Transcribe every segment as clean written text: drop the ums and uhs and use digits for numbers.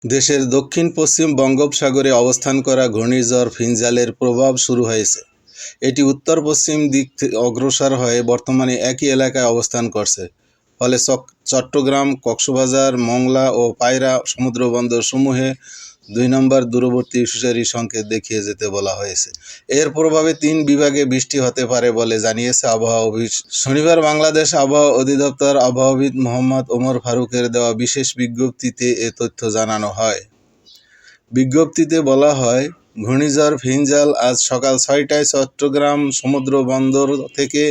দেশের দক্ষিণ পশ্চিম বঙ্গোপসাগরে অবস্থান করা ঘূর্ণিঝড় ফিনজালের প্রভাব শুরু হয়েছে। এটি উত্তর পশ্চিম দিক থেকে অগ্রসর হয়ে বর্তমানে একই এলাকায় অবস্থান করছে। ফলে চট্টগ্রাম, কক্সবাজার, মংলা ও পায়রা সমুদ্রবন্দর সমূহে ২ নম্বর দূরবর্তী হুঁশিয়ারি সংকেত দেখিয়ে যেতে বলা হয়েছে। এর প্রভাবে ৩ বিভাগে বৃষ্টি হতে পারে বলে জানিয়েছে আবহাওয়া অফিস। শনিবার বাংলাদেশ আবহাওয়া অধিদপ্তর আবহাওয়াবিদ মোহাম্মদ ওমর ফারুকের দেওয়া বিশেষ বিজ্ঞপ্তিতে এ তথ্য জানানো হয়। বিজ্ঞপ্তিতে বলা হয়, ঘূর্ণিঝড় ফিনজাল আজ সকাল ৬টায় চট্টগ্রাম সমুদ্র বন্দর থেকে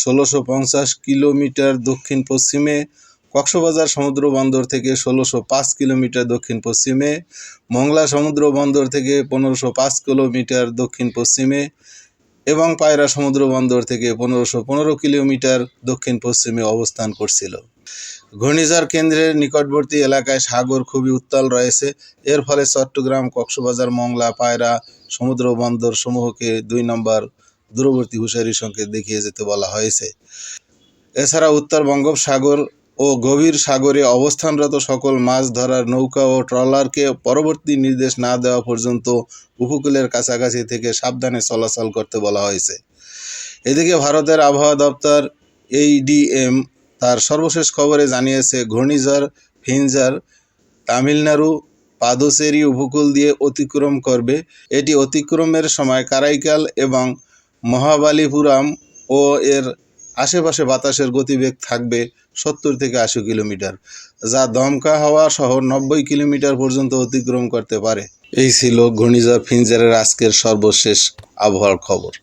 ১৬৫০ কিলোমিটার দক্ষিণ পশ্চিমে, কক্সবাজার সমুদ্র বন্দর থেকে ১৬০৫ কিলোমিটার দক্ষিণ পশ্চিমে, মংলা সমুদ্র বন্দর থেকে ১৫০৫ কিলোমিটার দক্ষিণ পশ্চিমে এবং পায়রা সমুদ্র বন্দর থেকে ১৫১৫ কিলোমিটার দক্ষিণ পশ্চিমে অবস্থান করছিল। ঘূর্ণিঝড় কেন্দ্রের নিকটবর্তী এলাকায় সাগর খুবই উত্তাল রয়েছে। এর ফলে চট্টগ্রাম, কক্সবাজার, মংলা, পায়রা সমুদ্র বন্দর সমূহকে ২ নম্বর দূরবর্তী হুঁশিয়ারি সংকেত দেখিয়ে যেতে বলা হয়েছে। এছাড়া উত্তর বঙ্গোপসাগর ও গভীর সাগরে অবস্থানরত সকল মাছ ধরার নৌকা ও ট্রলারকে পরবর্তী নির্দেশ না দেওয়া পর্যন্ত উপকূলের কাছাকাছি থেকে সাবধানে চলাচল করতে বলা হয়েছে। এদিকে ভারতের আবহাওয়া দপ্তর ADM তার সর্বশেষ খবরে জানিয়েছে, ঘূর্ণিঝড় ফিনজাল তামিলনাড়ু পাদুচেরি উপকূল দিয়ে অতিক্রম করবে। এটি অতিক্রমের সময় কারাইকাল এবং মহাবালিপুরাম ও এর আশেপাশে বাতাসের গতিবেগ থাকবে ৭০ থেকে ৮০ কিলোমিটার, যা দমকা হাওয়া সহ ৯০ কিলোমিটার পর্যন্ত অতিক্রম করতে পারে। এই ছিল ঘূর্ণিঝড় ফিনজালের আজকের সর্বশেষ আবহাওয়ার খবর।